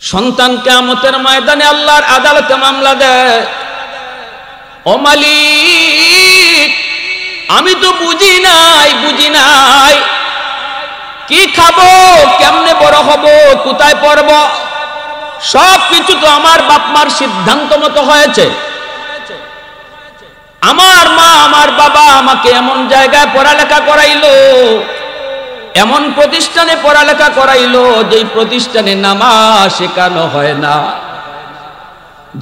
সন্তান কিয়ামতের ময়দানে আল্লাহর আদালতে মামলা দেয়, ও মালিক আমি তো বুঝি নাই কি খাবো, কেমনে বড় হব, কোথায় পড়ব, সব কিছু তো আমার বাপ মার সিদ্ধান্ত মতো হয়েছে। আমার মা আমার বাবা আমাকে এমন জায়গায় পড়ালেখা করাইলো, এমন প্রতিষ্ঠানে পড়ালেখা করাইলো যেই প্রতিষ্ঠানে নামাজ শেখানো হয় না,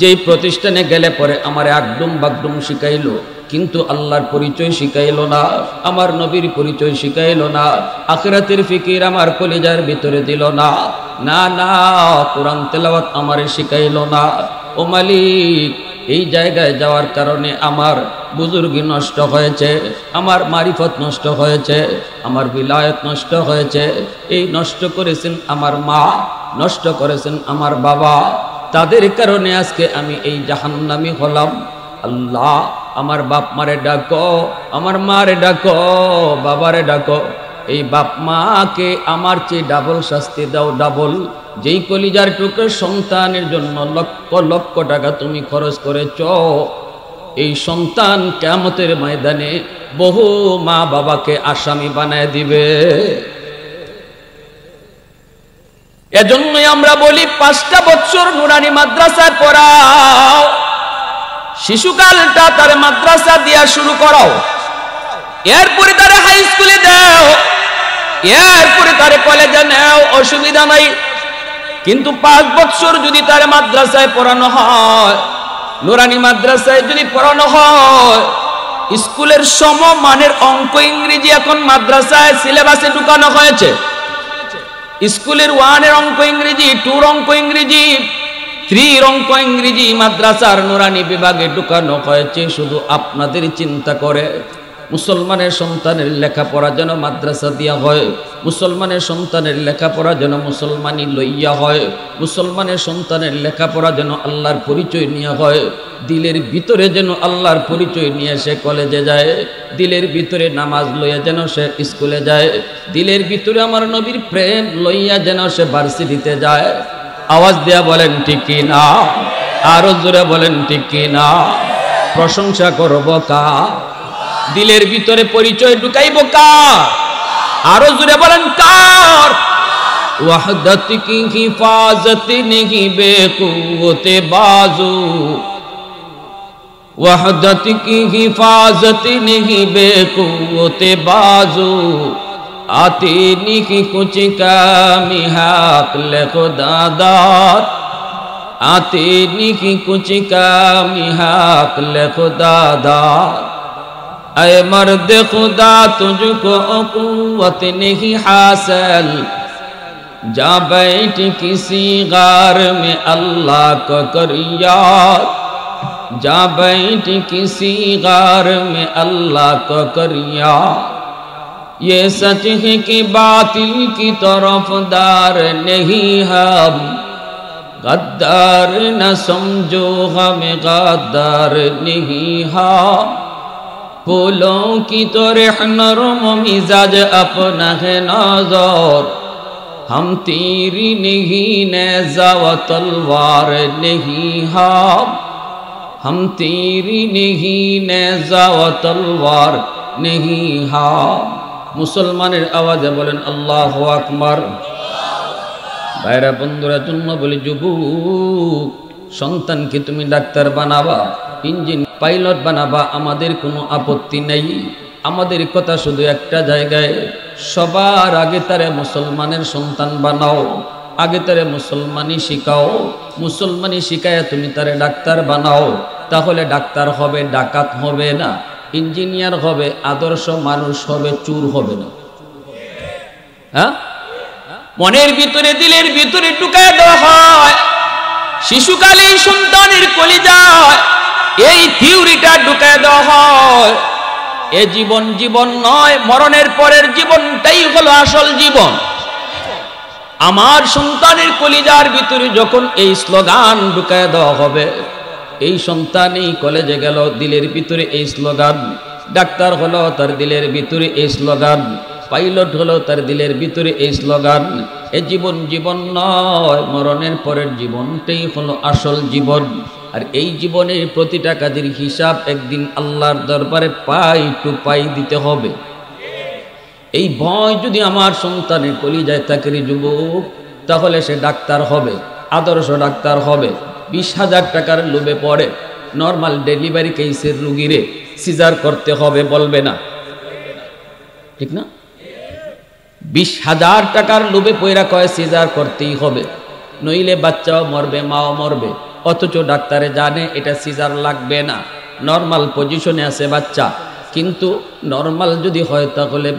যেই প্রতিষ্ঠানে গেলে পরে আমার একদম বাগডুম শিখাইলো, কিন্তু আল্লাহর পরিচয় শিখাইলো না, আমার নবীর পরিচয় শিখাইলো না, আখিরাতের ফিকির আমার কলিজার ভিতরে দিল না, না না কোরআন তেলাওয়াত আমারে শিখাইলো না। ও মালিক এই জায়গায় যাওয়ার কারণে আমার বুজুর্গি নষ্ট হয়েছে, আমার মারিফত নষ্ট হয়েছে, আমার বিলায়ত নষ্ট হয়েছে। এই নষ্ট করেছেন আমার মা, নষ্ট করেছেন আমার বাবা, তাদের কারণে আজকে আমি এই জাহান্নামী হলাম। আল্লাহ আমার বাপ মারে ডাকো, আমার মারে ডাকো, বাবারে ডাকো, এই বাপ মাকে আমার চেয়ে ডাবল শাস্তি দাও, ডাবল। যেই কলিজার টুকরো সন্তানের জন্য লক্ষ লক্ষ টাকা তুমি খরচ করেছ, এই সন্তান কিয়ামতের ময়দানে বহু মা বাবাকে আসামি বানায় দিবে। এজন্যই আমরা বলি 5টা বছর নুরানি মাদ্রাসায় পড়াও, শিশুকালটা তার মাদ্রাসা দিয়া শুরু করো, এরপরে তারে হাই স্কুলে দাও, এরপরে তারে কলেজে নাও, অসুবিধা নাই। কিন্তু 5 বছর যদি তার মাদ্রাসায় পড়ানো হয়, নুরানি মাদ্রাসায় যদি পড়ানো হয়, স্কুলের সমমানের অঙ্ক ইংরেজি এখন মাদ্রাসায় সিলেবাসে ঢুকানো হয়েছে। স্কুলের 1 এর অঙ্ক ইংরেজি, 2 এর অঙ্ক ইংরেজি, 3 এর অঙ্ক ইংরেজি মাদ্রাসার নুরানি বিভাগে ঢুকানো হয়েছে। শুধু আপনাদের চিন্তা করে মুসলমানের সন্তানের লেখাপড়া যেন মাদ্রাসা দিয়া হয়, মুসলমানের সন্তানের লেখাপড়া যেন মুসলমানি লইয়া হয়, মুসলমানের সন্তানের লেখাপড়া যেন আল্লাহর পরিচয় নিয়ে হয়, দিলের ভিতরে যেন আল্লাহর পরিচয় নিয়ে সে কলেজে যায়, দিলের ভিতরে নামাজ লইয়া যেন সে স্কুলে যায়, দিলের ভিতরে আমার নবীর প্রেম লইয়া যেন সে ভার্সিটিতে যায়। আওয়াজ দেয়া বলেন ঠিক কি না, আরো জোরে বলেন ঠিক কি না। প্রশংসা করব কার, দিলের ভিতরে পরিচয় ঢুকাইব কার, আরো জোরে বলেন কার। ওয়াহদত কি হিফাজত নেহি বেকুওতে বাজু, ওয়াহদত কি হিফাজত নেহি বেকুওতে বাজু, आते नहीं कुछ कामी हाक ले खुदा दाद, आते नहीं कुछ कामी हाक ले खुदा दाद। ऐ मर्द खुदा तुझको कुव्वत नहीं हासिल, जा बैठ किसी गार में अल्लाह को कर याद, जा बैठ किसी गार में अल्लाह को कर याद। ये सच है कि बातिल की तरफदार नहीं हम, गद्दार न समझो हमें गद्दार नहीं हम। फूलों की तरह नरम मिजाज अपना है नजर, हम तेरी नहीं नेज़ा व तलवार नहीं हम, हम तेरी नहीं नेज़ा व तलवार नहीं हम। মুসলমানের আওয়াজে বলেন আল্লাহু আকবার। ভাইরা বন্ধুরা জন্য বলি, যুবক সন্তানকে তুমি ডাক্তার বানাবা, ইঞ্জিন পাইলট বানাবা, আমাদের কোনো আপত্তি নেই। আমাদের কথা শুধু একটা জায়গায়, সবার আগে তারে মুসলমানের সন্তান বানাও, আগে তারে মুসলমানি শিখাও, মুসলমানি শিখায় তুমি তারে ডাক্তার বানাও, তাহলে ডাক্তার হবে, ডাকাত হবে না, ইঞ্জিনিয়ার হবে, আদর্শ মানুষ হবে, চুর হবে না। হ্যাঁ, মনের ভিতরে দিলের ভিতরে ঢুকায় দেওয়া হয়, শিশুকালেই সন্তানের কলিজায় এই থিওরিটা ঢুকায় দেওয়া হয়। এ জীবন জীবন নয়, মরণের পরের জীবনটাই হলো আসল জীবন। আমার সন্তানের কলিজার ভিতরে যখন এই স্লোগান ঢুকায় দেওয়া হবে, এই সন্তান এই কলেজে গেল, দিলের ভিতরে এই স্লোগান, ডাক্তার হলো তার দিলের ভিতরে এই স্লোগান, পাইলট হলো তার দিলের ভিতরে এই স্লোগান, এ জীবন জীবন নয়, মরণের পরের জীবনটাই হলো আসল জীবন। আর এই জীবনের প্রতিটা কাজের হিসাব একদিন আল্লাহর দরবারে পাই টু পাই দিতে হবে। এই ভয় যদি আমার সন্তানের কলিজায় থাকে রে যুবক, তাহলে সে ডাক্তার হবে, আদর্শ ডাক্তার হবে। 20,000 টাকার লোভে পড়ে নর্মাল ডেলিভারি কেসের রুগীরে সিজার করতে হবে বলবে না, ঠিক না? 20,000 টাকার লোভে পয়রা কয় সিজার করতেই হবে, নইলে বাচ্চাও মরবে, মাও মরবে। অথচ ডাক্তারে জানে এটা সিজার লাগবে না, নর্মাল পজিশনে আছে বাচ্চা, কিন্তু নর্মাল যদি হয় তাহলে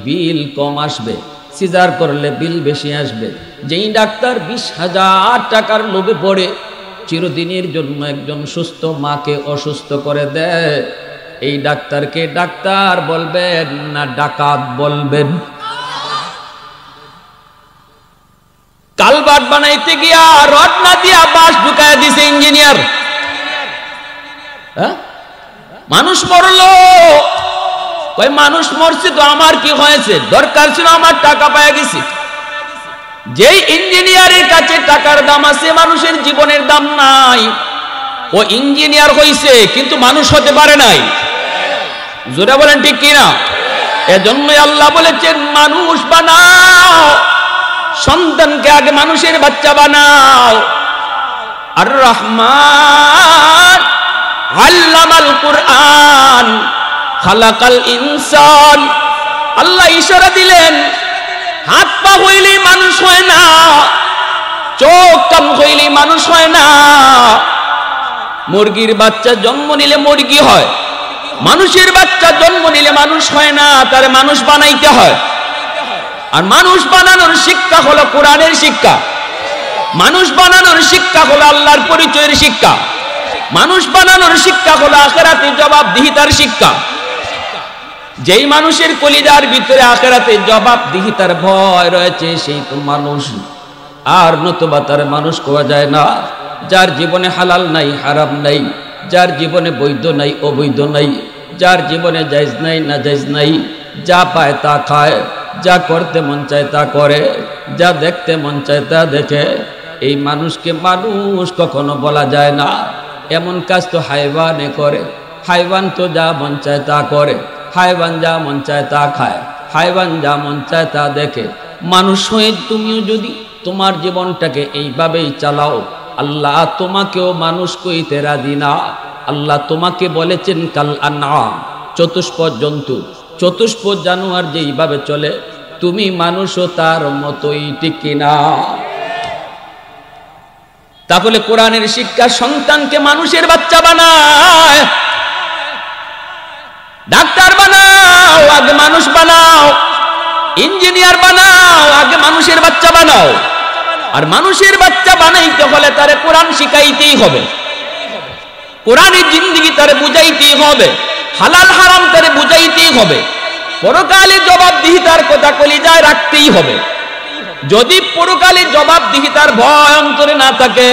বিল কম আসবে, সিজার করলে বিল বেশি আসবে। যেই ডাক্তার 20,000 টাকার লোভে পড়ে চিরদিনের জন্য একজন সুস্থ মাকে অসুস্থ করে দেয়, এই ডাক্তারকে ডাক্তার বলবেন না ডাকাত বলবেন? কালভার্ট বানাইতে গিয়া রড না দিয়া বাঁশ ঢুকায় দিছে ইঞ্জিনিয়ার, মানুষ মরলো। ওই মানুষ মরছে তো আমার কি হয়েছে, দরকার ছিল আমার টাকা পাওয়া গেছি। যেই ইঞ্জিনিয়ারের কাছে টাকার দাম আছে, মানুষের জীবনের দাম নাই। ও ইঞ্জিনিয়ার হইছে কিন্তু মানুষ হতে পারে নাই। জোরে বলেন ঠিক কিনা? এজন্যই আল্লাহ বলেছেন মানুষ বানাও, সন্তানকে আগে মানুষের বাচ্চা বানাও। আর রহমান আল্লামাল কুরআন খালাকাল ইনসান। আল্লাহ ইশারা দিলেন, হাত পা হইলে মানুষ হয় না, চোখ কান হইলে মানুষ হয় না। মুরগির বাচ্চা জন্ম নিলে মুরগি হয়, মানুষের বাচ্চা জন্ম নিলে মানুষ হয় না, তার মানুষ বানাইতে হয়। আর মানুষ বানানোর শিক্ষা হলো কোরআনের শিক্ষা, মানুষ বানানোর শিক্ষা হলো আল্লাহর পরিচয়ের শিক্ষা, মানুষ বানানোর শিক্ষা হলো আখিরাতে জবাবদিহিতার শিক্ষা। যেই মানুষের কলিজার ভিতরে আখিরাতে জবাবদিহিতার ভয় রয়েছে সেই তো মানুষ। আর নতুবা তার মানুষ কোয়া যায় না। যার জীবনে হালাল নাই হারাম নাই, যার জীবনে বৈধ নাই অবৈধ নাই, যার জীবনে জায়েজ নাই না জায়েজ নাই, যা পায় তা খায়, যা করতে মন চায় তা করে, যা দেখতে মন চায় তা দেখে, এই মানুষকে মানুষ কখনো বলা যায় না। এমন কাজ তো হাইওয়ানে করে, হাইওয়ান তো যা মন চায় তা করে, হাইওয়ান যা মন চায় তা খায়, হাইওয়ান যা মন চায় তা দেখে। মানুষ হয়ে তুমিও যদি তোমার জীবনটাকে এইভাবেই চালাও, আল্লাহ তোমাকেও মানুষ কইতে রাজি না। আল্লাহ তোমাকে বলেছেন কাল আনআম, চতুষ্পদ জন্তু, চতুষ্পদ জানোয়ার যেইভাবে চলে তুমি মানুষও তার মতোই, ঠিক কিনা? তাহলে কোরআনের শিক্ষা সন্তানকে মানুষের বাচ্চা বানায়। ডাক্তার বানাও আগে মানুষ বানাও, ইঞ্জিনিয়ার বানাও আগে মানুষের বাচ্চা বানাও। আর মানুষের বাচ্চা বানাইতে হলে তারে কোরআন শিখাইতেই হবে, কোরআনের জিন্দেগি তারে বুঝাইতেই হবে, হালাল হারাম তারে বুঝাইতেই হবে, পরকালে জবাবদিহিতার কথা কলিজায় রাখতেই হবে। যদি পরকালে জবাবদিহিতার ভয় অন্তরে না থাকে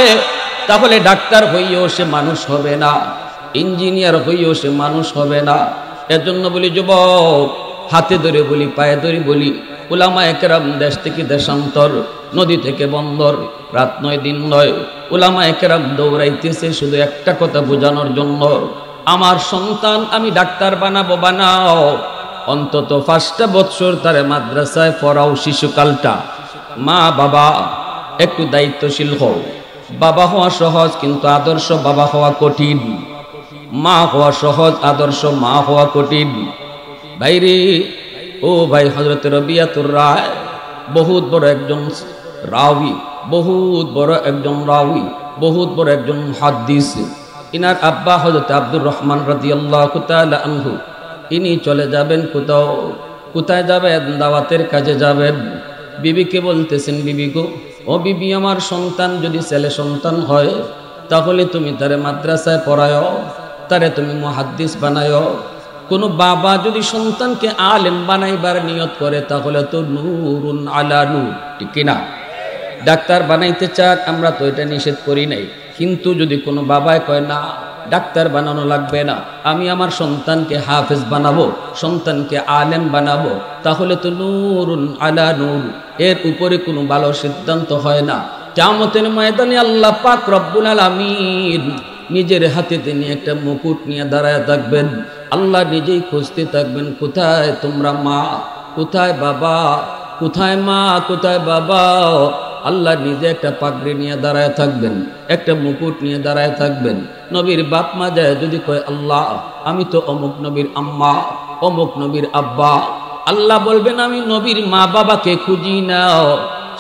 তাহলে ডাক্তার হইও সে মানুষ হবে না, ইঞ্জিনিয়ার হইও সে মানুষ হবে না। এজন্য বলি যুবক, হাতে ধরে বলি, পায়ে ধরে বলি, উলামায়ে কেরাম দেশ থেকে দেশান্তর, নদী থেকে বন্দর, রাত নয় দিন নয়, উলামায়ে কেরাম দৌড়াইতেছে শুধু একটা কথা বোঝানোর জন্য, আমার সন্তান আমি ডাক্তার বানাবো। বানাও, অন্তত 5টা বৎসর তারে মাদ্রাসায় পড়াও শিশুকালটা। মা বাবা একটু দায়িত্বশীল হও। বাবা হওয়া সহজ কিন্তু আদর্শ বাবা হওয়া কঠিন, মা হওয়া সহজ আদর্শ মা হওয়া কঠিন। ভাইরে ও ভাই, হযরত রবিয়াতুর রায় বহুত বড় একজন রাওয়ী, বহুত বড় একজন রাওয়ী, বহুত বড় একজন মুহাদ্দিস। ইনার আব্বা হযরত আব্দুর রহমান রাদিয়াল্লাহু তাআলা আনহু, ইনি চলে যাবেন কোথাও। কোথায় যাবেন? দাওয়াতের কাজে যাবেন। বিবিকে বলতেছেন, বিবি গো, ও বিবি, আমার সন্তান যদি ছেলে সন্তান হয় তাহলে তুমি তারে মাদ্রাসায় পড়ায়ও, তারে তুমি মুহাদ্দিস বানায়ও। কোনো বাবা যদি সন্তানকে আলেম বানাইবার নিয়ত করে তাহলে তো নূরুন আলা নূর, ঠিক কিনা? ডাক্তার বানাইতে চাক, আমরা তো এটা নিষেধ করি নাই, কিন্তু যদি কোনো বাবায় কয় না ডাক্তার বানানো লাগবে না, আমি আমার সন্তানকে হাফেজ বানাবো, সন্তানকে আলেম বানাবো, তাহলে তো নূরুন আলা নূর, এর উপরে কোনো ভালো সিদ্ধান্ত হয় না। কিয়ামতের ময়দানে আল্লাহ পাক রব্বুল আলামিন নিজের হাতে তিনি একটা মুকুট নিয়ে দাঁড়ায় থাকবেন। আল্লাহ নিজেই খুঁজতে থাকবেন, কোথায় তোমরা মা, কোথায় বাবা, কোথায় মা, কোথায় বাবা। আল্লাহ নিজে একটা পাগড়ি নিয়ে দাঁড়ায় থাকবেন, একটা মুকুট নিয়ে দাঁড়ায় থাকবেন। নবীর বাপ মা যায় যদি কয়, আল্লাহ আমি তো অমুক নবীর আম্মা, অমুক নবীর আব্বা, আল্লাহ বলবেন আমি নবীর মা বাবাকে খুঁজি নাও।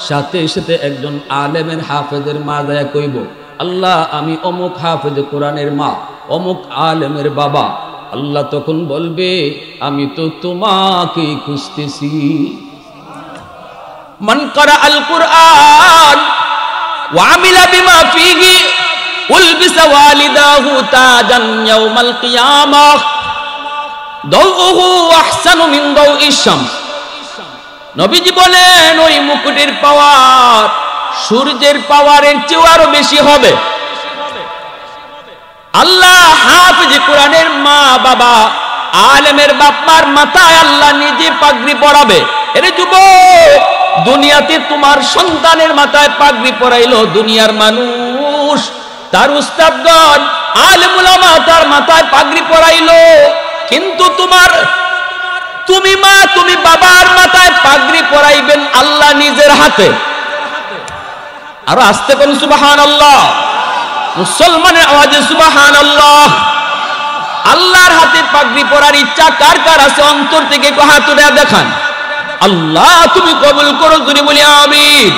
সাথে সাথে একজন আলেমের হাফেজের মা যায় কইব, আল্লাহ আমি অমুক হাফেজ কোরআনের মা, অমুক আলেমের বাবা। আল্লাহ তখন বলবে আমি তো তোমাকে খুঁজতেছি। মান ক্বারা আল কুরআন ওয়া আমিলা বিমা ফীহি উলবিসা ওয়ালিদাহু তাজান ইয়াউমাল কিয়ামাহ দাউহু আহসানু মিন দাউইশ শামস। নবীজি বলেন ওই মুকুটের পাওয়ার সূর্যের পাওয়ারের চেয়ে আরো বেশি হবে। আল্লাহ হাফেজ কোরআনের মা বাবা, আলেমের বাপ মার মাথায় আল্লাহ নিজে পাগড়ি পরাবে। এরে যুবক, দুনিয়াতে তোমার সন্তানের মাথায় পাগড়ি পরাইলো দুনিয়ার মানুষ, তার উস্তাদগণ আলেম উলামা তার মাথায় পাগড়ি পরাইলো, কিন্তু তুমি মা তুমি বাবার মাথায় পাগড়ি পরাইবেন আল্লাহ নিজের হাতে। আর আস্তে করুন সুবহানাল্লাহ, মুসলমানের আওয়াজে সুবহানাল্লাহ। আল্লাহর হাতে পাগড়ি পরার ইচ্ছা কার কার আছে অন্তর থেকে হাত উঠে দেখান। আল্লাহ তুমি কবুল করো, জোরে বলি আমিন।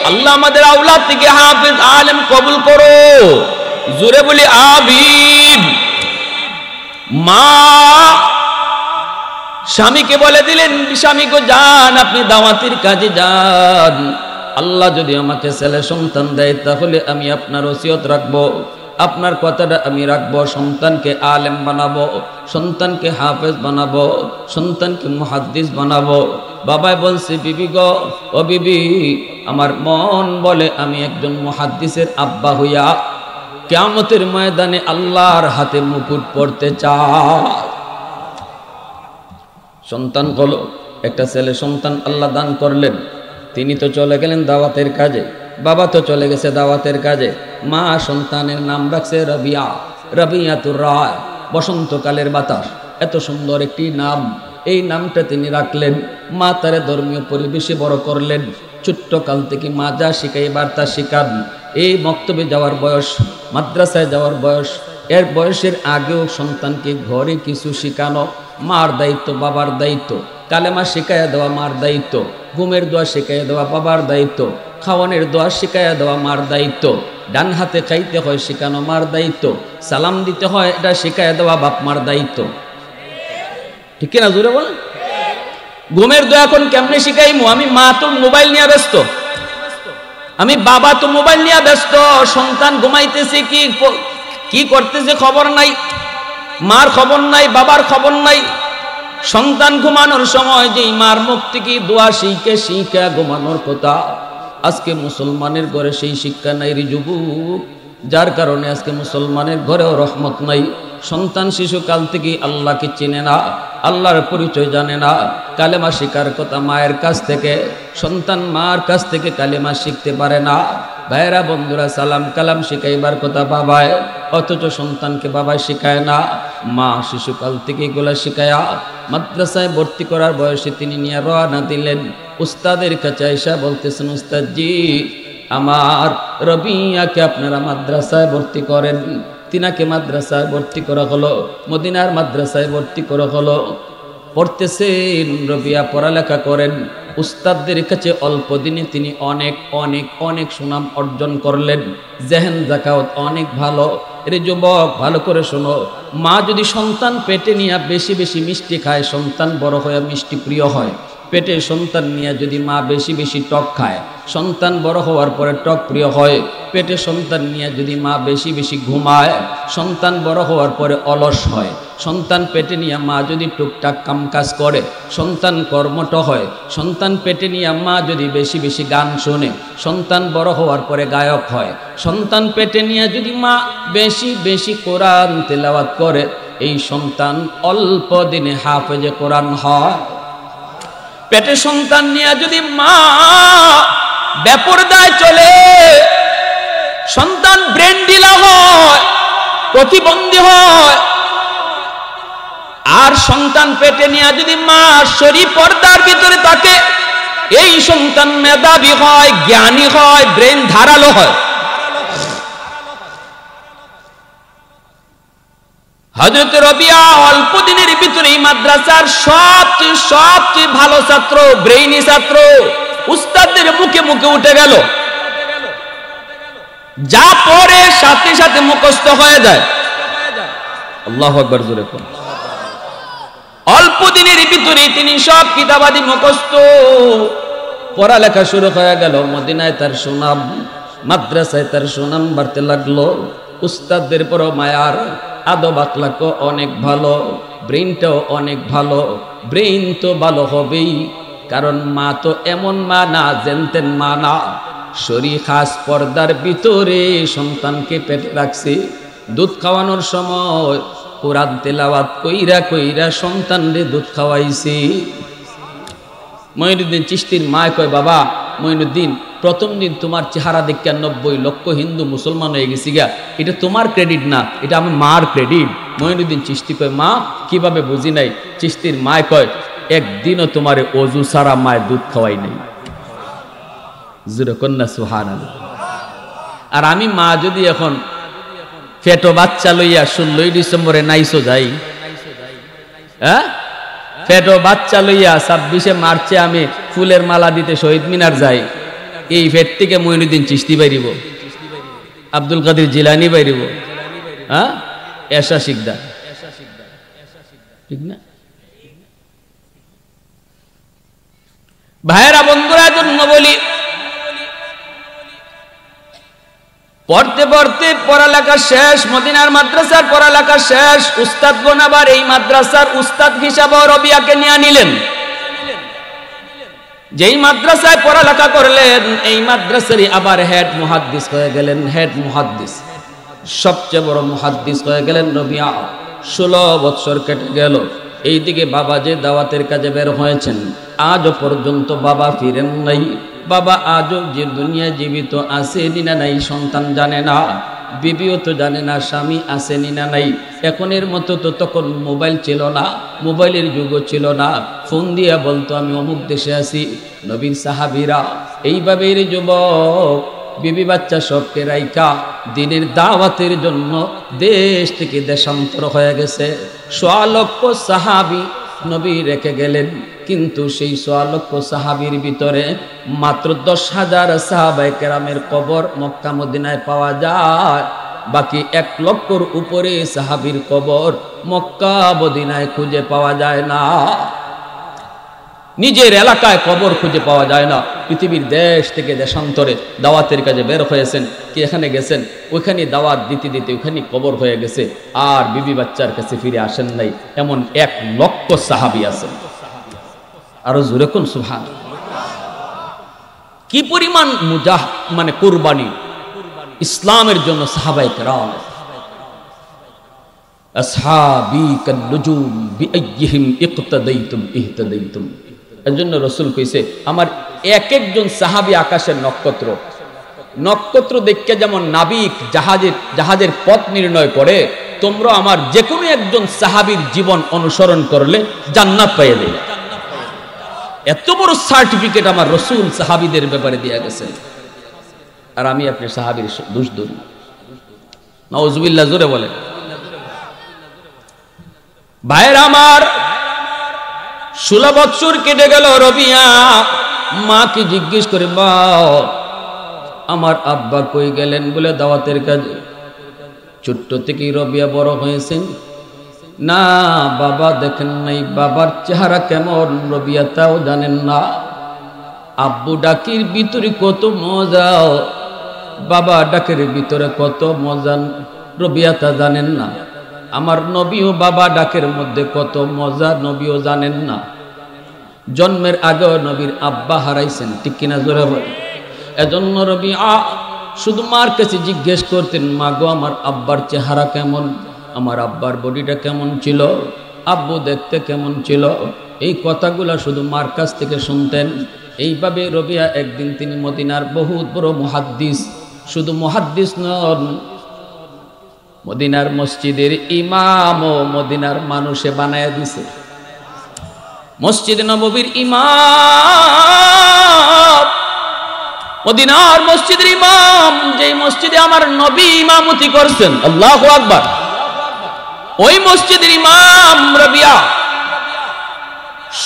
আল্লাহ আমাদের আওলাদ থেকে হাফেজ আলেম কবুল করো, জোরে বলি আমিন। মা স্বামীকে বলে দিলেন, স্বামী গো যান, আপনি দাওয়াতের কাজে যান। আল্লাহ যদি আমাকে ছেলে সন্তান দেয় তাহলে আমি আপনার ওসিয়ত রাখবো, আপনার কথাটা আমি রাখবো, সন্তানকে আলেম বানাবো, সন্তানকে হাফেজ বানাবো, সন্তানকে মুহাদ্দিস বানাবো। বাবাই বলছে, বিবি গো ও বিবি, আমার মন বলে আমি একজন মুহাদ্দিসের আব্বা হইয়া কিয়ামতের ময়দানে আল্লাহর হাতে মুকুট পড়তে চাই। সন্তান হলো, একটা ছেলে সন্তান আল্লাহ দান করলেন, তিনি তো চলে গেলেন দাওয়াতের কাজে, বাবা তো চলে গেছে দাওয়াতের কাজে। মা সন্তানের নাম রাখছে রবিয়া, রবিয়াতুর রায়, বসন্তকালের বাতাস। এত সুন্দর একটি নাম, এই নামটা তিনি রাখলেন। মা তারে ধর্মীয় পরিবেশে বড় করলেন। ছোট্ট কাল থেকে মা যা শিখাইবার তা শিখান। এই মক্তবে যাওয়ার বয়স, মাদ্রাসায় যাওয়ার বয়স, এর বয়সের আগেও সন্তানকে ঘরে কিছু শিখানো মার দায়িত্ব, বাবার দায়িত্ব। কালেমা শিখাইয়া দেওয়া মার দায়িত্ব, ঘুমের দোয়া শিখাইয়া দেওয়া বাবার দায়িত্ব, খাওয়ানোর দোয়া শিখাইয়া দেওয়া মার দায়িত্ব, ডান হাতে খাইতে হয় শিখানো মার দায়িত্ব, সালাম দিতে হয় এটা শিখাইয়া দেওয়া বাপ মার দায়িত্ব। ঠিক কিনা জোরে বলেন? ঘুমের দোয়া এখন কেমনে শিখাইমু? আমি মা তো মোবাইল নিয়ে ব্যস্ত, আমি বাবা তো মোবাইল নিয়ে ব্যস্ত, সন্তান ঘুমাইতেছে কি করতেছে খবর নাই, মার খবর নাই, বাবার খবর নাই। সন্তান ঘুমানোর সময় যেই মার মুখ থেকে দোয়া শিখে ঘুমানোর কথা, আজকে মুসলমানের ঘরে সেই শিক্ষা নাই রে যুবক, যার কারণে আজকে মুসলমানের ঘরেও রহমত নাই। সন্তান শিশুকাল থেকে আল্লাহকে চিনে না, আল্লাহর পরিচয় জানে না। কালেমা শিখার কথা মায়ের কাছ থেকে, সন্তান মার কাছ থেকে কালেমা শিখতে পারে না। ভাইরা বন্ধুরা, সালাম কালাম শিখাইবার কথা বাবায়, অথচ সন্তানকে বাবায় শিখায় না। মা শিশুকাল থেকে এগুলা শিখায়া মাদ্রাসায় ভর্তি করার বয়সে তিনি নিয়ে রওনা দিলেন। উস্তাদের কাছে আইসা বলতেছেন, উস্তাদজি আমার রবিয়াকে আপনারা মাদ্রাসায় ভর্তি করেন। তিনাকে মাদ্রাসায় ভর্তি করা হলো, মদিনার মাদ্রাসায় ভর্তি করা হলো। পড়তেছেন, রবিয়া পড়ালেখা করেন। উস্তাদদের কাছে অল্প দিনে তিনি অনেক অনেক অনেক সুনাম অর্জন করলেন। জেহেন জাকাত অনেক ভালো। এর যুবক ভালো করে শোনো, মা যদি সন্তান পেটে নিয়ে বেশি বেশি মিষ্টি খায়, সন্তান বড় হয়ে মিষ্টি প্রিয় হয়। পেটে সন্তান নিয়ে যদি মা বেশি বেশি টক খায়, সন্তান বড় হওয়ার পরে টক প্রিয় হয়। পেটে সন্তান নিয়ে যদি মা বেশি বেশি ঘুমায়, সন্তান বড় হওয়ার পরে অলস হয়। সন্তান পেটে নিয়ে মা যদি টুকটাক কামকাজ করে, সন্তান কর্মঠ হয়, সন্তান পেটে নিয়ে মা যদি বেশি বেশি গান শোনে, সন্তান বড় হওয়ার পরে গায়ক হয়, সন্তান পেটে নিয়ে যদি মা বেশি বেশি কোরআন তেলাওয়াত করে, এই সন্তান অল্প দিনে হাফেজে কোরআন হয়। পেটে সন্তান নিয়ে যদি মা বেপরদায় চলে, সন্তান ব্রেন ডিলা হয়, প্রতিবন্ধী হয়। আর সন্তান পেটে নিয়ে যদি মা শরী পর্দার ভিতরে থাকে, এই সন্তান মেধাবী হয়, জ্ঞানী হয়, ব্রেন ধারালো হয়। হযরত রবিয়া অল্প দিনের ভিতরে এই মাদ্রাসার সবচেয়ে ভালো ছাত্র, ব্রেইনি ছাত্র, উস্তাদদের মুখে মুখে উঠে গেল। যা পড়ে সাথে সাথে মুখস্থ হয়ে যায়। আল্লাহু আকবার জোরে কোন। অল্প দিনের ভিতরে তিনি সব কিতাবাদি মুখস্থ, পড়ালেখা শুরু হয়ে গেল। মদিনায় তার সুনাম, মাদ্রাসায় তার সুনাম বাড়তে লাগলো। উস্তাদদের পর মায়ার, আদব আখলাকও অনেক ভালো, ব্রেইনটাও অনেক ভালো। ব্রেইন তো ভালো হবেই, কারণ মা তো এমন মা না, জেনতেন মা না। শরী খাস পর্দার ভিতরে সন্তানকে পেটে রাখছে। দুধ খাওয়ানোর সময় কোরআন তেলাওয়াত কইরা কইরা সন্তানরে দুধ খাওয়াইছে। মঈনুদ্দিন চিশতির মা কয়, বাবা মঈনুদ্দিন, প্রথম দিন তোমার চেহারা দেখে 90 লক্ষ হিন্দু মুসলমান হয়ে গেছি গা, এটা তোমার ক্রেডিট না, এটা আমার মার ক্রেডিট। মঈনুদ্দিন চিশতি কয়, মা কিভাবে বুঝি নাই? চিশতির মা কয়, একদিনও তোমার অজু সারা মায়ের দুধ খাওয়াই নাই। জোরে কন্যা সুবহানাল্লাহ। আর আমি মা যদি এখন ফেটো বাচ্চা লইয়া 16 ডিসেম্বরে নাইসো যাই, হ্যাঁ, ফেটো বাচ্চা লইয়া 26শে মার্চে আমি ফুলের মালা দিতে শহীদ মিনার যাই, এই ফেট থেকে মঈনুদ্দিন চিশতি বাইরিব, আব্দুল কাদের জিলানি বাইরিব, হ্যাঁ, এশা শিকদার, ঠিক না? ভাইয়েরা বন্ধুরা, জন্য বলি, পড়তে পড়তে পড়ালেখা শেষ, মদিনার মাদ্রাসার পড়ালেখা শেষ। উস্তাদগণ আবার এই মাদ্রাসার উস্তাদ হিসাবে রবিয়াকে নিয়ে নিলেন। যেই মাদ্রাসায় পড়ালেখা করলেন, এই মাদ্রাসারই আবার হেড মুহাদ্দিস হয়ে গেলেন। হেড মুহাদ্দিস, সবচেয়ে বড় মুহাদ্দিস হয়ে গেলেন রবিয়া। 16 বছর কেটে গেল। এইদিকে বাবা যে দাওয়াতের কাজে বের হয়েছেন, আজও পর্যন্ত বাবা ফিরেন নাই। বাবা আজও যে দুনিয়া জীবিত আসেনি না নাই সন্তান জানে না, বিবিও তো জানে না স্বামী আসেনি না নাই। এখনের মতো তো তখন মোবাইল ছিল না, মোবাইলের যুগও ছিল না। ফোন দিয়া বলতো আমি অমুক দেশে আছি। নবীর সাহাবীরা এইভাবে যুবক বিবি বাচ্চা সবকে রাইখা দিনের দাওয়াতের জন্য দেশ থেকে দেশান্তর হয়ে গেছে। 1.5 লক্ষ সাহাবী নবী রেখে গেলেন, কিন্তু সেই 1.5 লক্ষ সাহাবীর ভিতরে মাত্র 10,000 সাহাবায়ে কেরামের কবর মক্কা মদিনায় পাওয়া যায়। বাকি 1 লক্ষর উপরে সাহাবীর কবর মক্কা মদিনায় খুঁজে পাওয়া যায় না। নিজের এলাকায় কবর খুঁজে পাওয়া যায় না। পৃথিবীর দেশ থেকে দেশান্তরে দাওয়াতের কাজে বের হয়েছেন, কি এখানে গেছেন, ওইখানে দাওয়াত দিতে দিতে ওইখানে কবর হয়ে গেছে, আর বিবি বাচ্চার কাছে ফিরে আসেন নাই। এমন 1 লক্ষ সাহাবী আছেন। আরো জোরে কোন সুবহান। কি পরিমাণ মানে কুরবানি ইসলামের জন্য সাহাবায়ে কেরাম। আসহাবী কান্নুজুম বিআইয়িহিম ইকতাদাইতুম ইহতাদাইতুম। এজন্য রাসূল কইছে, আমার এক একজন সাহাবী আকাশের নক্ষত্র। নক্ষত্র দেখে যেমন নাবিক জাহাজের পথ নির্ণয় করে, তোমরা আমার যে কোনো একজন সাহাবীর জীবন অনুসরণ করলে জান্নাত পেয়ে যাবে। এত বড় সার্টিফিকেট আমার রাসূল সাহাবীদের ব্যাপারে দিয়ে গেছেন। আর আমি আপনি সাহাবীর দোষ ধরি, নাউজুবিল্লাহ, জোরে বলেন। ভাইয়ের আমার, 16 বছর কেটে গেল। রবিয়া মাকে জিজ্ঞেস করে, মা আমার আব্বা কই গেলেন? বলে দাওয়াতের কাজে। ছোট্ট থেকেই রবিয়া বড় হয়েছেন, না বাবা দেখেন নাই, বাবার চেহারা কেমন রবিয়া তাও জানেন না। আব্বু ডাকির ভিতরে কত মজা, বাবা ডাকের ভিতরে কত মজা রবিয়া তা জানেন না। আমার নবীও বাবা ডাকের মধ্যে কত মজা, নবীও জানেন না। জন্মের আগেও নবীর আব্বা হারাইছেন, ঠিক কিনা জোরে বলেন। এজন্য রবিয়া শুধু মার কাছে জিজ্ঞেস করতেন, মা গো আমার আব্বার চেহারা কেমন, আমার আব্বার বডিটা কেমন ছিল, আব্বু দেখতে কেমন ছিল। এই কথাগুলা শুধু মার কাছ থেকে শুনতেন। এইভাবে রবিয়া একদিন তিনি মদিনার বহুত বড় মুহাদ্দিস, শুধু মুহাদ্দিস নন, মদিনার মসজিদের ইমাম ও মদিনার মানুষে বানায় দিছে। মসজিদ নববীর ইমাম, মদিনার মসজিদের ইমাম, যেই মসজিদে আমার নবী ইমামতি করছেন, আল্লাহু আকবার, ওই মসজিদের ইমাম রবিয়া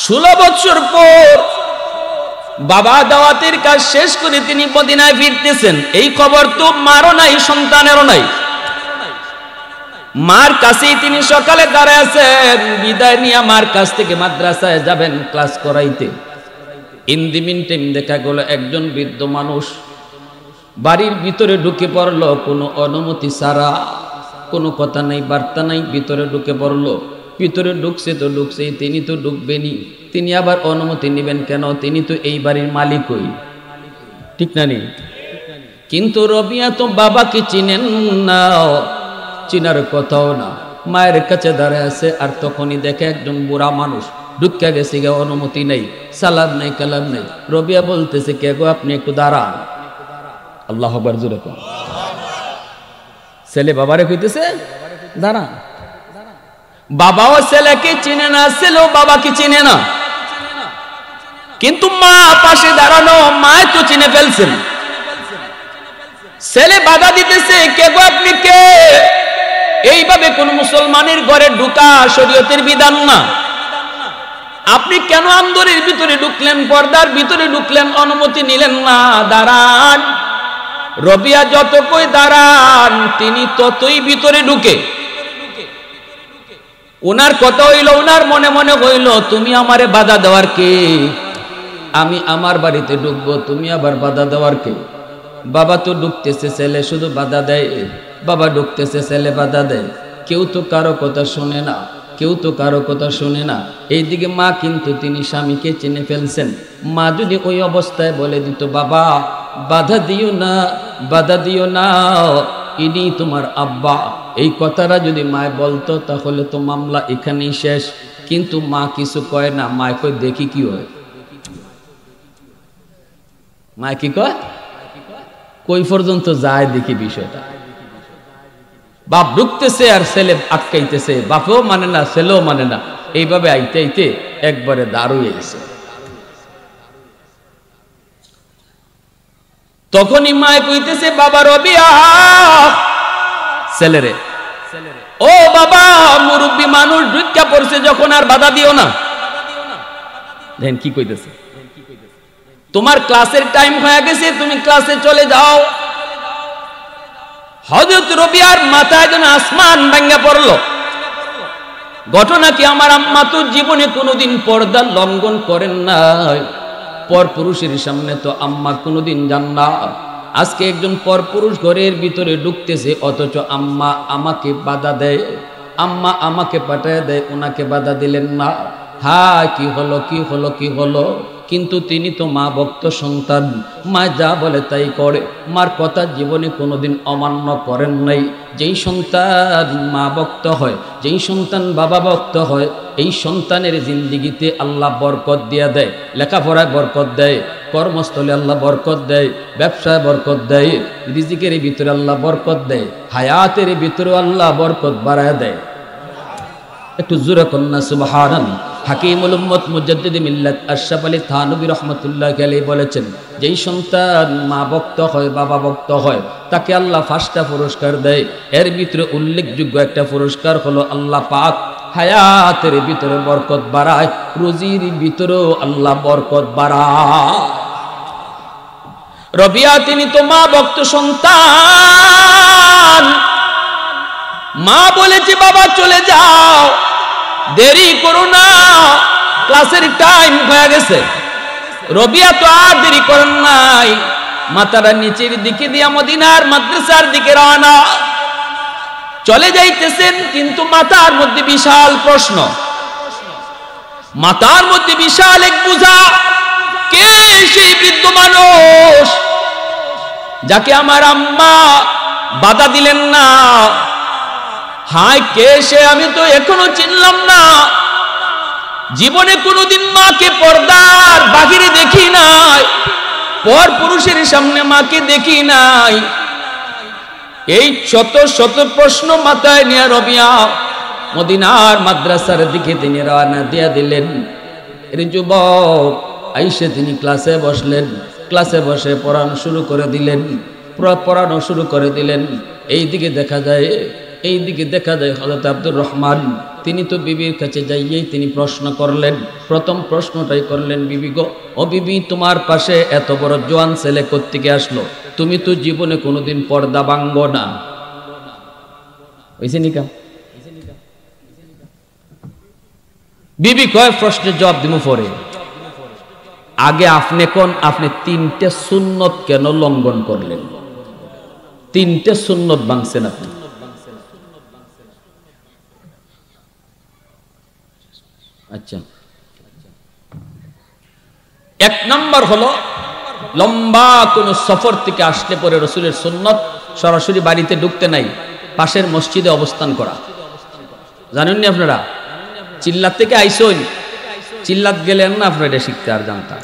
16 বছর পর বাবা দাওয়াতের কাজ শেষ করে তিনি মদিনায় ফিরতেছেন। এই খবর তো মারও নাই, সন্তানেরও নাই। মার কাছেই তিনি সকালে দাঁড়ায় আছেন, বিদায় নিয়ে মার কাছ থেকে মাদ্রাসায় যাবেন ক্লাস করাইতে। ইন দি মিন টাইম দেখা গেল একজন বৃদ্ধ মানুষ বাড়ির ভিতরে ঢুকে পড়ল, কোনো অনুমতি ছাড়া, কোনো কথা নাই, বার্তা নাই, ভিতরে ঢুকে পড়ল। ভিতরে ঢুকছে তো ঢুকছেই, তিনি তো ঢুকবেনই, তিনি আবার অনুমতি নেবেন কেন? তিনি তো এই বাড়ির মালিকই, ঠিক না নি? কিন্তু রবিয়া তো বাবাকে চিনেন না, চিনার কথাও না। মায়ের কাছে দাঁড়ায় আছে, আর তখনই দেখে একজন বুড়া মানুষ ঢুকিয়া গেছে, গে অনুমতি নেই, সালাম নেই, কালাম নেই। রবিয়া বলতেছে, কে গো আপনি একটু দাঁড়ান। আল্লাহু আকবার জোরে কোন। ছেলে বাবারে কইতেছে দাঁড়ান। বাবাও ছেলেকে চিনে না, ছেলেও বাবাকে চিনে না, কিন্তু মা পাশে দাঁড়ানো, মা তো চিনে ফেলছেন। ছেলে বাধা দিতেছে, কে গো আপনি কে? এইভাবে কোন মুসলমানের ঘরে ঢুকা শরীয়তের বিধান না। আপনি কেন আন্দরের ভিতরে ঢুকলেন, পর্দার ভিতরে ঢুকলেন, অনুমতি নিলেন না? দাঁড়ান। রবিয়া যত কই দাঁড়ান, তিনি ততই ভিতরে ঢুকে। ওনার কথা হইল, ওনার মনে মনে হইল, তুমি আমারে বাধা দেওয়ার কে? আমি আমার বাড়িতে ঢুকবো, তুমি আবার বাধা দেওয়ার কে? বাবা তো ঢুকতেছে, ছেলে শুধু বাধা দেয়। বাবা ঢুকতেছে, ছেলে বাধা দেয়। কেউ তো কারো কথা শুনে না, কেউ তো কারো কথা শুনে না। এইদিকে মা কিন্তু তিনি স্বামীকে চিনে ফেলছেন। মা যদি ওই অবস্থায় বলে দিত, বাবা বাধা দিও না, বাধা দিও না, ইনি তোমার আব্বা, এই কথাটা যদি মায় বলতো, তাহলে তো মামলা এখানেই শেষ। কিন্তু মা কিছু কয় না, মায় কয় দেখি কি হয়। মা কি কয়, কই পর্যন্ত যায় দেখি বিষয়টা। বাপ ঢুকতেছে আর ছেলে আটকাইতেছে, বাপও মানে না, ছেলেও মানে না। এইভাবে আইতে আইতে একবারে দাঁড়িয়ে গেছে। তখনই মায় কইতেছে, বাবা রবিয়া, ছেলেরে, ও বাবা, মুরব্বী মানুষ ঢুকা পড়ছে যখন, আর বাধা দিও না। দেখেন কি কইতেছে, তোমার ক্লাসের টাইম হয়ে গেছে, তুমি ক্লাসে চলে যাও। হযরত রবিয়ার মাথায় যেন আসমান ভাঙা পড়ল। ঘটনা কি, আমার আম্মা তো জীবনে কোনোদিন পর্দা লঙ্ঘন করেন নাই। পরপুরুষের সামনে তো আম্মা কোনোদিন যান না। আজকে একজন পরপুরুষ ঘরের ভিতরে ঢুকতেছে, অথচ আম্মা আমাকে বাধা দেয়, আম্মা আমাকে পাঠায় দেয়, ওনাকে বাধা দিলেন না। হ্যাঁ, কি হলো, কি হলো, কি হলো? কিন্তু তিনি তো মা ভক্ত সন্তান, মা যা বলে তাই করে, মার কথা জীবনে কোনোদিন অমান্য করেন নাই। যেই সন্তান মা ভক্ত হয়, যেই সন্তান বাবা ভক্ত হয়, এই সন্তানের জিন্দিগিতে আল্লাহ বরকত দিয়া দেয়। লেখাপড়ায় বরকত দেয়, কর্মস্থলে আল্লাহ বরকত দেয়, ব্যবসায় বরকত দেয়, রিজিকের ভিতরে আল্লাহ বরকত দেয়, হায়াতের ভিতরে আল্লাহ বরকত বাড়ায় দেয়। একটু জোরে কন্যা সুবহানাল্লাহ। হাকিমুল উম্মত মুজাদ্দিদ মিল্লাত আশরাফ আলী থানভী রাহমাতুল্লাহ আলাইহি বলেছেন, যেই সন্তান মা ভক্ত হয়, বাবা ভক্ত হয়, তাকে আল্লাহ 5টা পুরস্কার দেয়। এর ভিতরে উল্লেখযোগ্য একটা পুরস্কার হলো আল্লাহ পাক হায়াতের ভিতরে বরকত বাড়ায়, রুজির ভিতরেও আল্লাহ বরকত বাড়ায়। রবিয়া তিনি তো মা ভক্ত সন্তান। মা বলেছে, বাবা চলে যাও, দেরি করো না, ক্লাসের টাইম হয়ে গেছে। রবিয়া তো আর দেরি করেন নাই, মাথাটা নিচের দিকে দিয়া মদিনার মাদ্রাসার দিকে রওনা। চলে যাইতেছেন, কিন্তু মাথার মধ্যে বিশাল প্রশ্ন, মাথার মধ্যে বিশাল এক বোঝা। কে সেই বৃদ্ধ মানুষ যাকে আমার আম্মা বাধা দিলেন না? হায়, কে সে? আমি তো এখনো চিনলাম না। জীবনে কোনোদিন মাকে পর্দার বাহিরে দেখি নাই, পর পুরুষের সামনে মাকে দেখি নাই। এই শত শত প্রশ্ন মাথায় নিয়ে রবিয়া মদিনার মাদ্রাসার দিকে তিনি রওনা দিয়ে দিলেন। এর যুবক আইসে তিনি ক্লাসে বসলেন, ক্লাসে বসে পড়ানো শুরু করে দিলেন। এইদিকে দেখা যায় হযরত আব্দুর রহমান, তিনি তো বিবির কাছে যাইয়েই তিনি প্রশ্ন করলেন। প্রথম প্রশ্নটাই করলেন, বিবি গো, ও বিবি, তোমার পাশে এত বড় জোয়ান ছেলে কোত্থেকে আসলো? তুমি তো জীবনে কোনোদিন পর্দা ভাঙ্গো না। হইছে নি কাম? বিবি কয়, প্রশ্নের জবাব দিমু পরে, আগে আপনি কোন, আপনি 3টে সুন্নত কেন লঙ্ঘন করলেন? 3টে সুন্নত ভাঙছেন আপনি। আচ্ছা, 1 নম্বর হলো, লম্বা কোন সফর থেকে আসলে পরে রসুলের সুন্নত সরাসরি বাড়িতে ঢুকতে নাই, পাশের মসজিদে অবস্থান করা। জানেন না আপনারা? চিল্লাত থেকে আইসইন, চিল্লাত গেলেন না আপনারা এটা শিখতে আর জানতাম।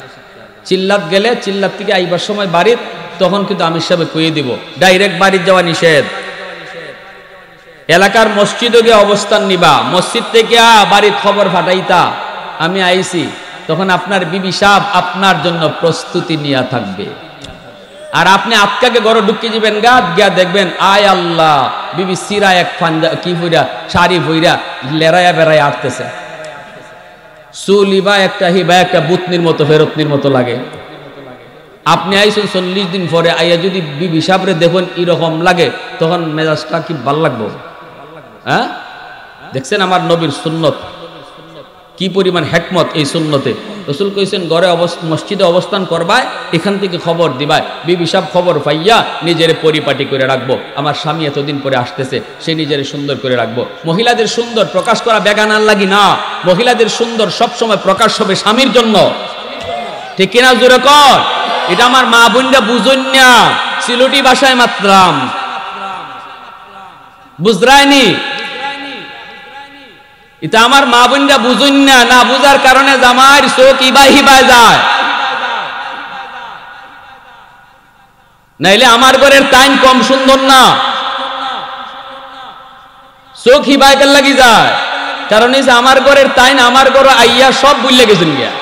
চিল্লাত গেলে চিল্লাত থেকে আইবার সময় বাড়ির, তখন কিন্তু আমির সাহেব কইয়ে দিব ডাইরেক্ট বাড়ির যাওয়া নিষেধ। এলাকার মসজিদে গিয়ে অবস্থান নিবা, মসজিদ থেকে বাড়ির খবর ফাটাইতা আমি আইছি, তখন আপনার বিবি সাহেব আপনার জন্য প্রস্তুতি নিয়ে থাকবে। আর আপনি আটকাকে ঘরে ঢুকিয়ে দিবেন, গাত গিয়া দেখবেন আয় আল্লাহ, বিবি সিরা এক ফান্দা কি ভইরা শাড়ি ভইরা লেরায়া বেড়ায় আসতেছে, সুলিবা একটা হিবা একটা বুতনির মতো ফেরতনির মতো লাগে। আপনি আইসুন 40 দিন পরে আইয়া যদি বিবি সাহেবরে দেখুন এরকম লাগে, তখন মেজাজটা কি ভাল লাগবো? হ্যাঁ, দেখছেন আমার নবীর সুন্নত কি পরিমাণ হিকমত এই সুন্নতে। রাসূল কইছেন ঘরে মসজিদে অবস্থান করবায়, এখান থেকে খবর দিবাই, বিবি সাহেব খবর পাইয়া নিজের পরিপাটি করে রাখবো, আমার স্বামী এতদিন পরে আসতেছে, সে নিজের সুন্দর করে রাখবো। মহিলাদের সুন্দর প্রকাশ করা বেগানার লাগি না, মহিলাদের সুন্দর সব সময় প্রকাশ হবে স্বামীর জন্য, ঠিক কিনা? জোরে কর। এটা আমার মা বোনরা বুঝুন না, সিলুটি ভাষায় মাত্রাম, বুঝরায়নি? এটা আমার মা বোনরা বুঝুন না, না বুঝার কারণে জামাইয়ের চোখ ইবাই হিবায় যায়। নাইলে আমার ঘরের তাইন কম সুন্দর না, চোখ হিবায় কার লাগি যায়। কারণ এই যে আমার ঘরের তাইন আমার ঘর আইয়া সব বুঝলে গেছেন গিয়া,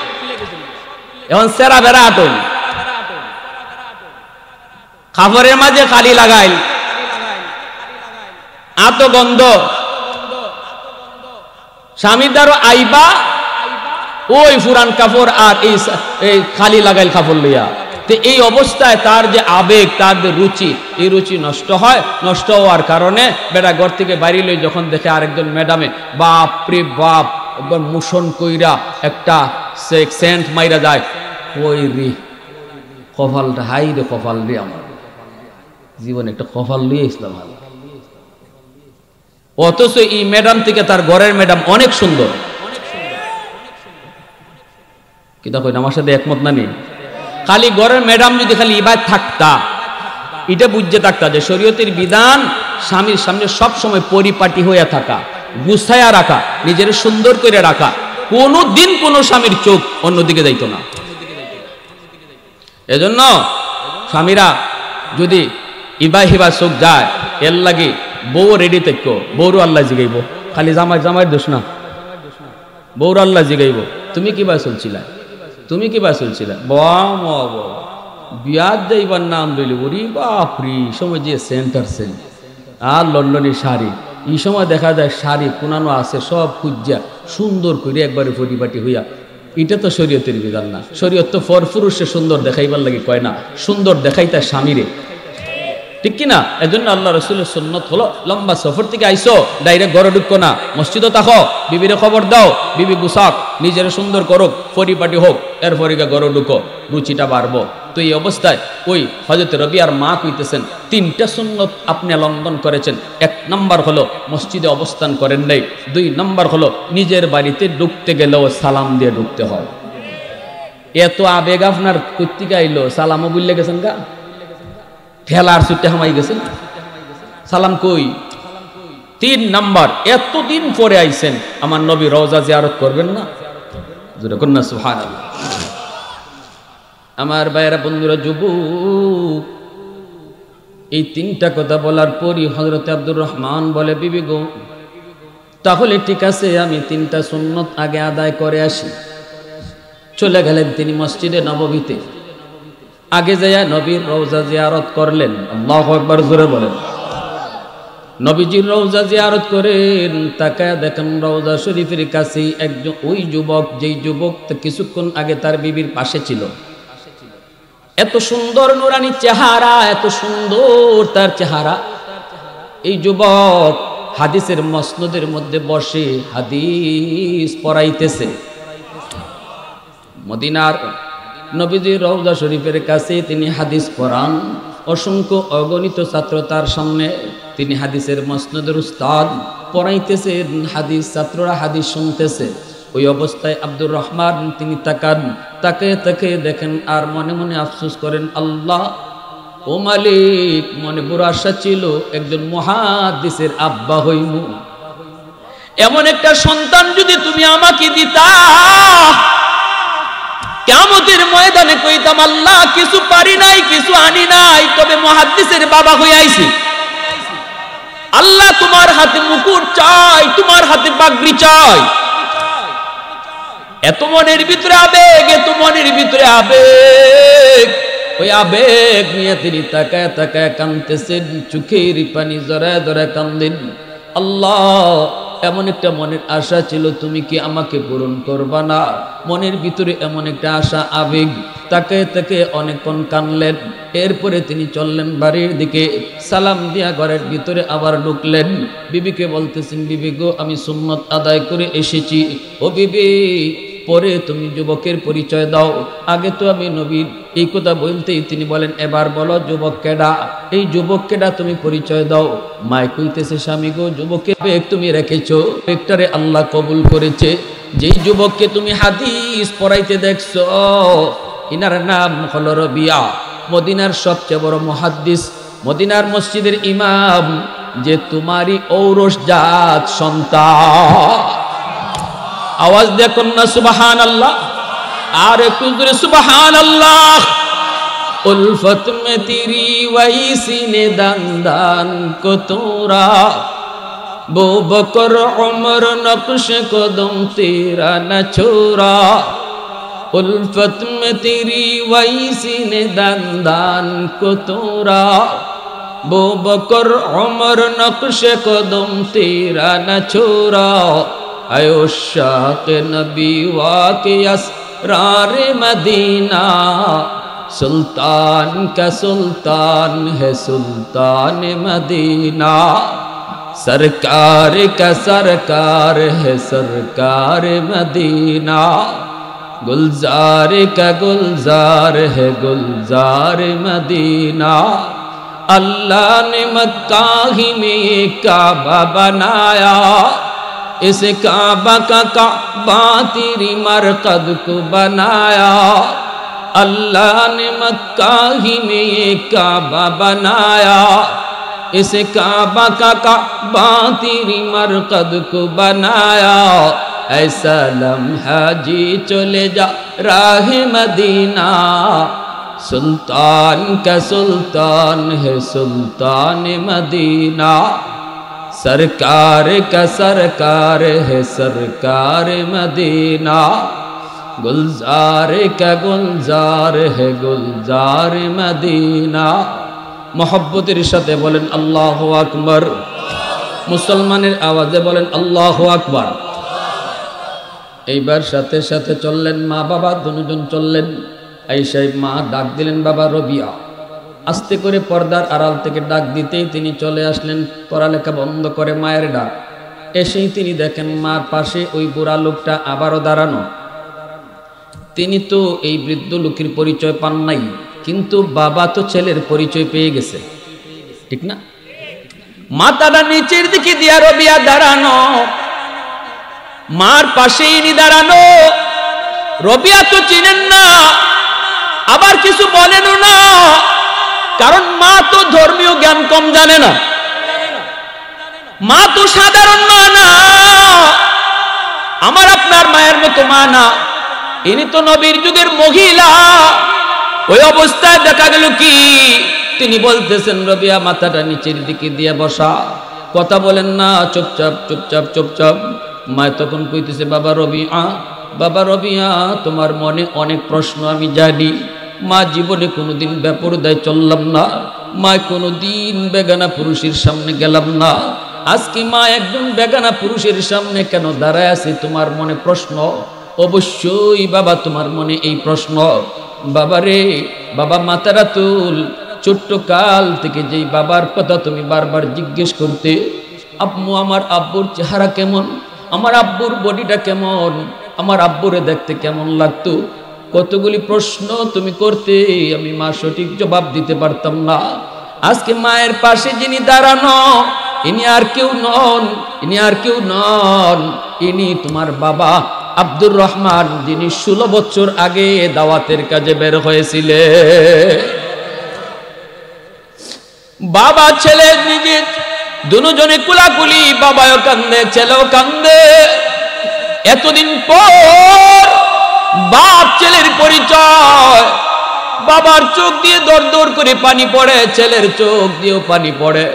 এখন সেরা বেড়া আটন খাবারের মাঝে খালি লাগাইল, আত গন্ধ, স্বামী দ্বারা আইবা ওই পুরান কাপড় আর এই খালি লাগাইল কাপড় লইয়া। তো এই অবস্থায় তার যে আবেগ, তার যে রুচি, এই রুচি নষ্ট হয়। নষ্ট হওয়ার কারণে বেটা ঘর থেকে বাইরে লই যখন দেখে আরেকজন ম্যাডামে, বাপ রে বাপ, একবার মুশন কইরা একটা সেন্ট মাইরা যায়, ওই রে কপালটা, হাই রে কপাল রে, আমার জীবনে একটা কপাল লইয়া ইসলাম। অথচ এই ম্যাডাম থেকে তার ঘরের ম্যাডাম অনেক সুন্দর। কি দেখো আমার সাথে একমত না নেই? খালি ঘরের ম্যাডাম যদি খালি ইবাদ থাকতা, এটা বুঝতে থাকতা যে শরীয়তের বিধান স্বামীর সামনে সব সময় পরিপাটি হয়ে থাকা, গুছায়া রাখা, নিজের সুন্দর করে রাখা, কোনো দিন কোনো স্বামীর চোখ অন্যদিকে যাইতো না। এজন্য স্বামীরা যদি ইবা হিবা চোখ যায়, এর লাগে বউ রেডি থাকো, বউরও আল্লাহ জিগাইব, খালি জামাইয়ের দোষ না, বউর আল্লাহ জিগাইব তুমি কিবা চলছিলা, তুমি কিবা চলছিলা, বিয়াত যাইবার নাম লইলে ওরি বাপরি, সময় যে সেন্টার সেন্ট আর লন্ডনের শাড়ি, এই সময় দেখা যায় শাড়ি কোনানো আছে সব খুঁজা সুন্দর করে একবারে পরিপাটি হইয়া। এটা তো শরীয়তের বিধান না। শরীয়ত তো পুরুষে সুন্দর দেখাইবার লাগে কয় না, সুন্দর দেখাই তার স্বামীরে, ঠিক কিনা? এজন্য আল্লাহ রসুলের সুন্নত হলো লম্বা সফর থেকে আইসো, ডাইরেক্ট ঘরে ঢুকো না, মসজিদও থাকো, বিবিরে খবর দাও, বিবি গুসাক নিজের সুন্দর করুক, পরিপাটি হোক, এরপরে ঘরে ঢুকো, রুচিটা বাড়বো। তো এই অবস্থায় ওই হযরত রবিয়ার মা কইতেছেন, তিনটা সুন্নত আপনি লঙ্ঘন করেছেন। 1 নম্বর হলো মসজিদে অবস্থান করেন নাই, 2 নম্বর হলো নিজের বাড়িতে ঢুকতে গেলেও সালাম দিয়ে ঢুকতে হয়। এত আবেগ আপনার কর্তিকা আইলো, সালামও বুঝলে গেছেন গা, ঠেলার ছুটে হামাই গেছেন, সালাম কই। 3 নম্বর, এতদিন পরে আইছেন, আমার নবী রওজা জিয়ারত করবেন না? জোরে কন্যা সুবহানাল্লাহ। আমার ভাইয়েরা, বন্ধুরা, যুবক, এই 3টা কথা বলার পরই হযরত আব্দুর রহমান বলে, বিবি গো, তাহলে ঠিক আছে, আমি 3টা সুন্নত আগে আদায় করে আসি। চলে গেলেন তিনি মসজিদে নববীতে। আগে যাইয়া নবীর রওজা জিয়ারত করলেন। আল্লাহু আকবার, জোরে বলেন। নবীজির রওজা জিয়ারত করেন, তাকায় দেখেন রওজা শরীফের কাছে একজন ওই যুবক, যেই যুবক কিছুক্ষণ আগে তার বিবির পাশে ছিল। এত সুন্দর নুরানি চেহারা, এত সুন্দর তার চেহারা। এই যুবক হাদিসের মসনদের মধ্যে বসে হাদিস পড়াইতেছে। মদিনার নবীজির রওজা শরীফের কাছে তিনি হাদিস পড়ান। অসংখ্য অগণিত ছাত্র তার সামনে, তিনি হাদিসের মসনদের উস্তাদ, পড়াইতেছেন হাদিস, ছাত্ররা হাদিস শুনতেছে। ওই অবস্থায় আব্দুর রহমান তিনি তাকান, তাকে দেখেন আর মনে মনে আফসোস করেন, আল্লাহ ও মালিক, মনে বড় আশা ছিল একজন মুহাদ্দিসের আব্বা হইমু, এমন একটা সন্তান যদি তুমি আমাকে দিতা, কিয়ামতের ময়দানে কইতাম, আল্লাহ কিছু পারি নাই, কিছু আনি নাই, তবে মুহাদ্দিসের বাবা হয়ে আইছি। আল্লাহ তোমার হাতে মুকুট চাই, তোমার হাতে পাগড়ি চাই। এত মনের ভিতরে আবেগ, এত মনের ভিতরে আবেগ। ওই আবেগ নিয়ে তিনি তাকায় তাকায় কাঁদতেছেন, চোখের পানি জড়ায় জড়ায় কান্দেন। আল্লাহ, এমন একটা মনের আশা ছিল, তুমি কি আমাকে পূরণ করবা না? মনের ভিতরে এমন একটা আশা, আবেগ। তাকে অনেকক্ষণ কানলেন। এরপরে তিনি চললেন বাড়ির দিকে। সালাম দিয়া ঘরের ভিতরে আবার ঢুকলেন। বিবিকে বলতেছেন, বিবি গো, আমি সুন্নত আদায় করে এসেছি। ও বিবি, পরে তুমি যুবকের পরিচয় দাও, আগে তো আমি নবীর। এই কথা বলতেই তিনি বলেন, এবার বলো যুবক কেডা, এই যুবক কেডা, তুমি পরিচয় দাও। মায় কইতেছে, স্বামী গো, যুবকের বেগ তুমি রেখেছো, বেগটারে আল্লাহ কবুল করেছে। যেই যুবককে তুমি হাদিস পড়াইতে দেখছো, ইনার নাম হলো রবিয়া, মদিনার সবচেয়ে বড় মুহাদ্দিস, মদিনার মসজিদের ইমাম, যে তোমারই ঔরস জাত সন্তান। আওয়াজ দেখুন না সুবহানাল্লাহ, আর একটু জোরে সুবহানাল্লাহ। উলফত মে তেরি ওয়াইসি নে দান দান কো তোরা, বো বকর উমর নকশ কদম তেরা না ছোরা। উলফত মে তেরি ওয়াইসি নে দান দান কো তোরা, বো বকর উমর নকশ কদম তেরা না ছোরা। আয়ো শাক নবী ওয়াকে আসরার মদীনা, সুলতান का सुल्तान है सुल्तान मदीना, सरकार का सरकार है सरकार मदीना, गुलजार का गुलजार है गुलजार मदीना। अल्लाह ने मक्का ही में ये काबा बनाया, इस काबा का काबा तेरी मरकद को बनाया। अल्लाह ने मक्का ही में ये काबा बनाया, इस काबा का काबा तेरी मरकद को बनाया। ऐसा लम्हा जी चले जा राह मदीना, सुल्तान का सुल्तान है सुल्तान मदीना, सरकार का सरकार है सरकार मदीना, गुलजार का गुलजार है गुलजार मदीना। मोहब्बतेर साथे बोलें अल्लाहु আকবার, मुसलमानेर आवाजे बोलें अल्लाहु আকবার। এইবার সাথে সাথে চললেন মা বাবা দুজন চললেন। আয়েশা মা ডাক দিলেন, বাবা রবিয়া। আস্তে করে পর্দার আড়াল থেকে ডাক দিতেই তিনি চলে আসলেন, পড়ালেখা বন্ধ করে মায়ের ডাক। এসেই তিনি দেখেন মার পাশে ওই বুড়া লোকটা আবারও দাঁড়ানো। তিনি তো এই বৃদ্ধ লোকের পরিচয় পান নাই, কিন্তু বাবা তো ছেলের পরিচয় পেয়ে গেছে, ঠিক না? মাথাটা নিচের দিকে দিয়া রবিয়া দাঁড়ানো, মার পাশে ইনি দাঁড়ানো। রবিয়া তো চিনেন না, আবার কিছু বলেনও না, কারণ মা তো ধর্মীয় জ্ঞান কম জানে না, মা তো সাধারণ মা না, আমার আপনার মায়ের মতো মা না, ইনি তো নবীর যুগের মহিলা। ওই অবস্থায় দেখা গেল কি তিনি বলতেছেন, রবিয়া মাথাটা নিচের দিকে দিয়ে বসা, কথা বলেন না, চুপচাপ চুপচাপ চুপচাপ। মা তখন কইতেছে, বাবা রবিয়া, বাবা রবিয়া, তোমার মনে অনেক প্রশ্ন আমি জানি। মা জীবনে কোনোদিন বেপরদায় চললাম না, মা কোনোদিন বেগানা পুরুষের সামনে গেলাম না, আজকে মা একজন বেগানা পুরুষের সামনে কেন দাঁড়ায় আছে তোমার মনে প্রশ্ন। অবশ্যই বাবা তোমার মনে এই প্রশ্ন। বাবা রে, বাবা মাথাটা তুল। ছোট্ট কাল থেকে যেই বাবার কথা তুমি বারবার জিজ্ঞেস করতে, আম্মু আমার আব্বুর চেহারা কেমন, আমার আব্বুর বডিটা কেমন, আমার আব্বুরে দেখতে কেমন লাগতো, কতগুলি প্রশ্ন তুমি করতে, আমি মা সঠিক জবাব দিতে পারতাম না। আজকে মায়ের পাশে যিনি দাঁড়ানো, ইনি আর কেউ নন, ইনি আর কেউ নন, ইনি তোমার বাবা আব্দুর রহমান, যিনি 16 বছর আগে দাওয়াতের কাজে বের হয়েছিলেন। বাবা ছেলে নিজে দুজনে কুলাকুলি, বাবাও কান্দে ছেলেও কান্দে। এতদিন পর বাপ ছেলের পরিচয়, বাবার চোখ দিয়ে দর দর করে পানি পড়ে, ছেলের চোখ দিয়েও পানি পড়ে,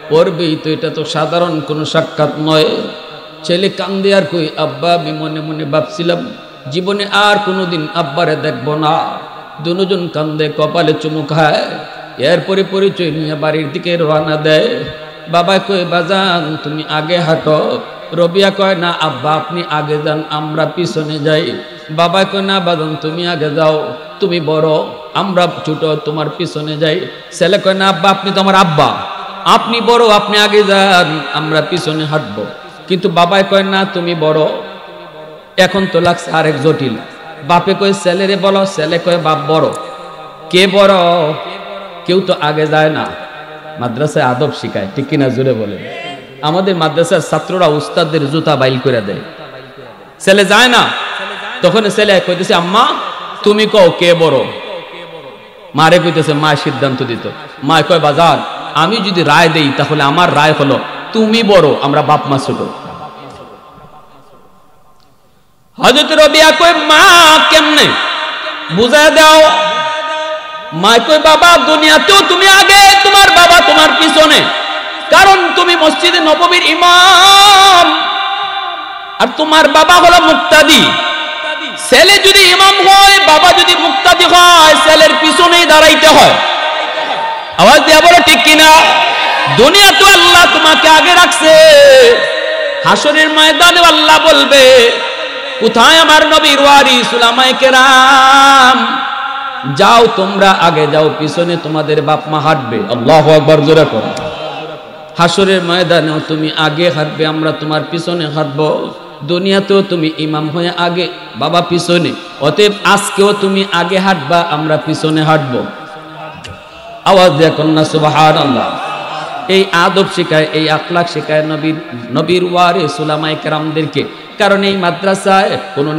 পড়বেই তো, এটা তো সাধারণ কোনো সাক্ষাৎ নয়। ছেলে কান্দে আর কই, আব্বা আমি মনে মনে ভাবছিলাম জীবনে আর কোনোদিন আব্বারে দেখব না। দুজন কান্দে, কপালে চুমু খায়, এরপরে পরিচয় নিয়ে বাড়ির দিকে রওনা দেয়। বাবা কয়, বাজান তুমি আগে হাঁটো। রবিয়া কয়, না আব্বা আপনি আগে যান, আমরা পিছনে যাই। বাবা কয়, না বাজান তুমি আগে যাও, তুমি বড়, আমরা ছোট, তোমার পিছনে যাই। ছেলে কয়, না আব্বা আপনি তো আমার আব্বা, আপনি বড়, আপনি আগে যান, আমরা পিছনে হাঁটবো। কিন্তু বাবাই কয়, না তুমি বড়। এখন তো লাগছে আরেক জটিল। বাপে কয় ছেলেরে বলো, ছেলে কয় বাপ বড়। কে বড়? কেউ তো আগে যায় না। মাদ্রাসায় আদব শিখায়, ঠিক কিনা জুড়ে বলে। আমাদের মাদ্রাসার ছাত্ররা উস্তাদদের জুতা বাইল করে দেয়, ছেলে যায় না। তখন ছেলে কইতেছে, আম্মা তুমি কও কে বড়। মারে কইতেছে, মা সিদ্ধান্ত দিত। মা কয়, বাজার আমি যদি রায় দেই তাহলে আমার রায় হলো তুমি বড়, আমরা বাপ মা ছোট। হযরত রবিয়া কয়, মা কেমনে বুঝায় দাও। মা কয়, বাবা দুনিয়াতেও তুমি আগে, তোমার বাবা তোমার পিছনে, কারণ তুমি মসজিদে নববীর ইমাম আর তোমার বাবা হলো মুক্তাদি। ছেলে যদি ইমাম হয়, বাবা যদি মুক্তাদি হয়, ছেলের পিছনেই দাঁড়াইতে হয়। আওয়াজ দিয়া বলো ঠিক কিনা? দুনিয়া তো আল্লাহ তোমাকে আগে রাখছে, হাসরের ময়দানে আল্লাহ বলবে, কোথায় আমার নবীর ওয়ারিস উলামায়ে কেরাম, যাও তোমরা আগে যাও, পিছনে তোমাদের বাপ মা হাঁটবে। আল্লাহু আকবার জোরে করো। হাসরের ময়দানেও তুমি আগে হাঁটবে, আমরা তোমার পিছনে হাঁটবো। দুনিয়াতেও তুমি ইমাম হয়ে আগে, বাবা পিছনে, অতএব আজকেও তুমি আগে হাঁটবা, আমরা পিছনে হাঁটবো। আওয়াজ দিয়ে কন্যা সুবহানাল্লাহ। এই আদব শেখায়, এই আখলাক শেখায় নবীর ওয়ারিস উলামায়ে কেরামদেরকে। কারণ এই মাদ্রাসায় কোনো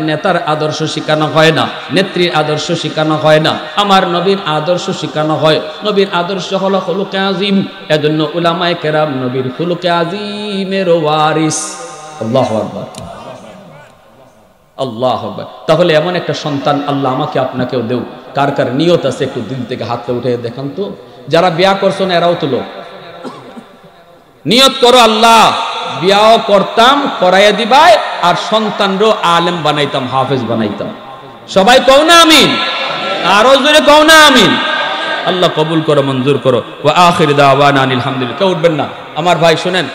নেতার আদর্শ শেখানো হয় না, নেত্রীর আদর্শ শেখানো হয় না, আমার নবীর আদর্শ শেখানো হয়। নবীর আদর্শ হলো খুলুকে আযীম, এজন্য উলামায়ে কেরাম নবীর খুলুকে আযীমের ওয়ারিস। আল্লাহু আকবার, আল্লাহু আকবার। তাহলে এমন একটা সন্তান আল্লাহ আমাকে আপনাকেও দেও। কার কার নিয়ত আছে একটু দিল থেকে হাতটা উঠে দেখান তো। যারা বিয়া করছো না এরাও তুলো, নিয়ত করো আল্লাহ বিয়াও করতাম, করাইয়া দিবাই, আর সন্তানরও আলেম বানাইতাম, হাফেজ বানাইতাম। সবাই কও না আমিন, আরো জোরে কও না আমিন। আল্লাহ কবুল করো, মঞ্জুর করো। ওয়া আখির দাওয়ানা আলহামদুলিল্লাহ। কেউ উঠবেন না আমার ভাই, শুনেন।